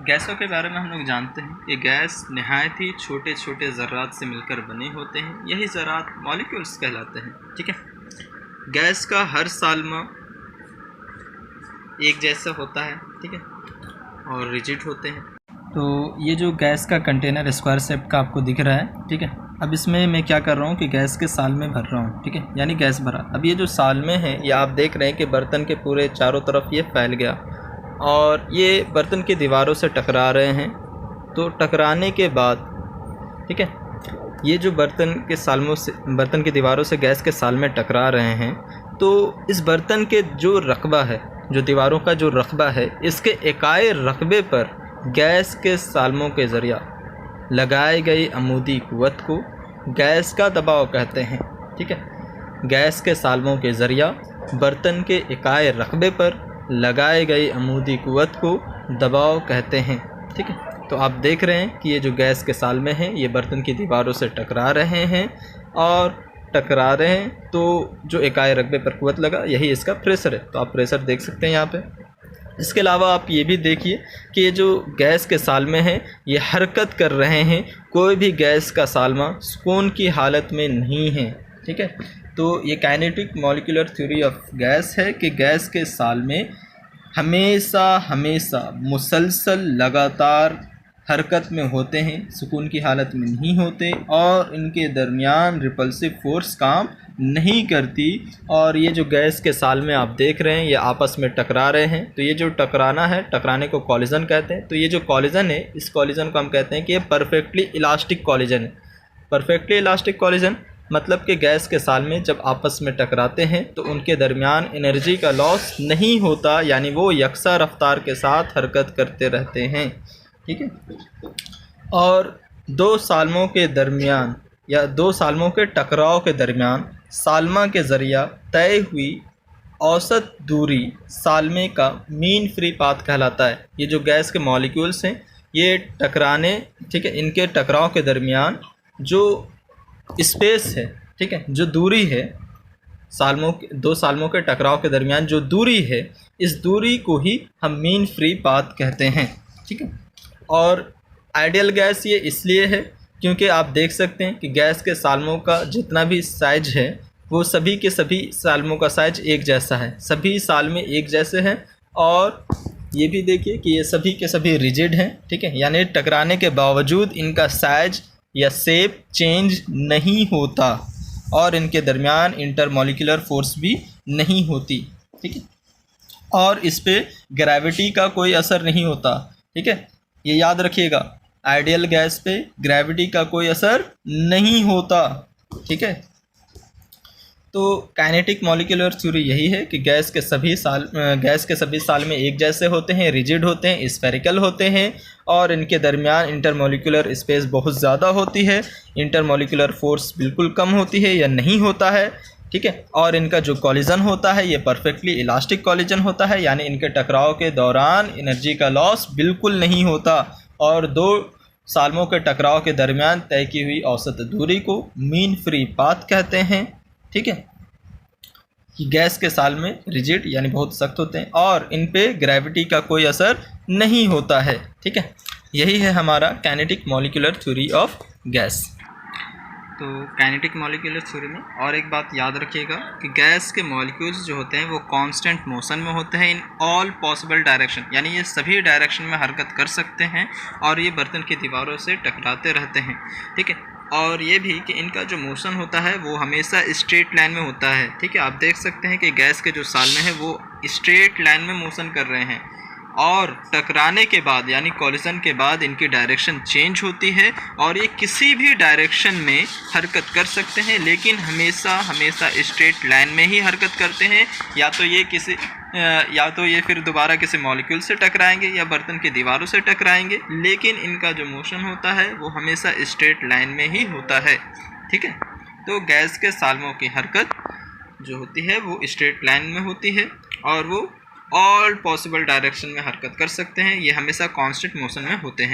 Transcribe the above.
गैसों के बारे में हम लोग जानते हैं कि गैस नहायत ही छोटे छोटे ज़र्रात से मिलकर बने होते हैं। यही ज़र्रात मॉलिक्यूल्स कहलाते हैं। ठीक है, गैस का हर साल्मा एक जैसा होता है। ठीक है, और रिजिड होते हैं। तो ये जो गैस का कंटेनर स्क्वायर शेप का आपको दिख रहा है, ठीक है। अब इसमें मैं क्या कर रहा हूँ कि गैस के साल में भर रहा हूँ, ठीक है, यानी गैस भरा। अब ये जो साल में है, ये आप देख रहे हैं कि बर्तन के पूरे चारों तरफ ये फैल गया और ये बर्तन की दीवारों से टकरा रहे हैं। तो टकराने के बाद, ठीक है, ये जो बर्तन की दीवारों से गैस के साल में टकरा रहे हैं, तो इस बर्तन के जो रकबा है, जो दीवारों का जो रकबा है, इसके इकाई रकबे पर गैस के साल्मों के ज़रिया लगाई गई अमूदी क़ुव्वत को गैस का दबाव कहते हैं। ठीक है, गैस के साल्मों के ज़रिया बर्तन के इकाई रकबे पर लगाई गई अमूदी क़ुव्वत को दबाव कहते हैं। ठीक है, तो आप देख रहे हैं कि ये जो गैस के साल्मे हैं, ये बर्तन की दीवारों से टकरा रहे हैं और टकरा रहे हैं, तो जो इकाई रकबे पर क़ुव्वत लगा, यही इसका प्रेशर है। तो आप प्रेशर देख सकते हैं यहाँ पे। इसके अलावा आप ये भी देखिए कि ये जो गैस के साल्मे हैं, ये हरकत कर रहे हैं। कोई भी गैस का साल्मा सुकून की हालत में नहीं है। ठीक है, तो ये kinetic molecular theory of gas है कि गैस के साल्मे हमेशा मुसलसल लगातार हरकत में होते हैं, सुकून की हालत में नहीं होते और इनके दरमियान रिपल्सिव फोर्स काम नहीं करती। और ये जो गैस के साल्मे आप देख रहे हैं, ये आपस में टकरा रहे हैं। तो ये जो टकराना है, टकराने को कॉलिजन कहते हैं। तो ये जो कॉलिजन है, इस कॉलिजन को हम कहते हैं कि ये परफेक्टली इलास्टिक कॉलिजन है। परफेक्टली इलास्टिक कॉलिजन मतलब कि गैस के साल्मे जब आपस में टकराते हैं तो उनके दरमियान एनर्जी का लॉस नहीं होता, यानी वो यकसा रफ्तार के साथ हरकत करते रहते हैं। ठीक है, और दो साल्मों के दरमियान या दो साल्मों के टकराव के दरमियान साल्मा के ज़रिया तय हुई औसत दूरी साल्मे का मीन फ्री पाथ कहलाता है। ये जो गैस के मॉलिक्यूल्स हैं, ये टकराने, ठीक है, इनके टकराव के दरमियान जो स्पेस है, ठीक है, जो दूरी है, दो साल्मों के टकराव के दरमियान जो दूरी है, इस दूरी को ही हम मीन फ्री पाथ कहते हैं। ठीक है, और आइडियल गैस ये इसलिए है क्योंकि आप देख सकते हैं कि गैस के साल्मों का जितना भी साइज है, वो सभी के सभी साल्मों का साइज एक जैसा है। सभी साल्मे एक जैसे हैं और ये भी देखिए कि ये सभी के सभी रिजिड हैं। ठीक है, यानी टकराने के बावजूद इनका साइज या शेप चेंज नहीं होता और इनके दरमियान इंटरमॉलिक्यूलर फोर्स भी नहीं होती। ठीक है, और इस पे ग्रेविटी का कोई असर नहीं होता। ठीक है, ये याद रखिएगा, आइडियल गैस पे ग्रेविटी का कोई असर नहीं होता। ठीक है, तो काइनेटिक मॉलिक्यूलर थ्योरी यही है कि गैस के सभी साल्मे एक जैसे होते हैं, रिजिड होते हैं, स्फेरिकल होते हैं और इनके दरमियान इंटरमॉलिक्यूलर स्पेस बहुत ज़्यादा होती है। इंटरमॉलिक्यूलर फोर्स बिल्कुल कम होती है या नहीं होता है। ठीक है, और इनका जो कॉलिजन होता है, ये परफेक्टली इलास्टिक कॉलिजन होता है, यानी इनके टकराव के दौरान एनर्जी का लॉस बिल्कुल नहीं होता और दो साल्मों के टकराव के दरमियान तय की हुई औसत दूरी को मीन फ्री पाथ कहते हैं। ठीक है, गैस के साल्मे रिजिड यानी बहुत सख्त होते हैं और इन पे ग्रेविटी का कोई असर नहीं होता है। ठीक है, यही है हमारा kinetic molecular theory of gas. तो काइनेटिक मॉलिक्यूलर थ्योरी में और एक बात याद रखिएगा कि गैस के मॉलिक्यूल्स जो होते हैं वो कांस्टेंट मोशन में होते हैं इन ऑल पॉसिबल डायरेक्शन, यानी ये सभी डायरेक्शन में हरकत कर सकते हैं और ये बर्तन की दीवारों से टकराते रहते हैं। ठीक है, और ये भी कि इनका जो मोशन होता है वो हमेशा स्ट्रेट लाइन में होता है। ठीक है, आप देख सकते हैं कि गैस के जो साल्मे हैं वो स्ट्रेट लाइन में मोशन कर रहे हैं और टकराने के बाद यानी कॉलिजन के बाद इनकी डायरेक्शन चेंज होती है और ये किसी भी डायरेक्शन में हरकत कर सकते हैं, लेकिन हमेशा स्ट्रेट लाइन में ही हरकत करते हैं। या तो ये फिर दोबारा किसी मॉलिक्यूल से टकराएंगे या बर्तन की दीवारों से टकराएंगे, लेकिन इनका जो मोशन होता है वो हमेशा स्ट्रेट लाइन में ही होता है। ठीक है, तो गैस के साल्मों की हरकत जो होती है वो स्ट्रेट लाइन में होती है और वो ऑल पॉसिबल डायरेक्शन में हरकत कर सकते हैं। ये हमेशा कांस्टेंट मोशन में होते हैं।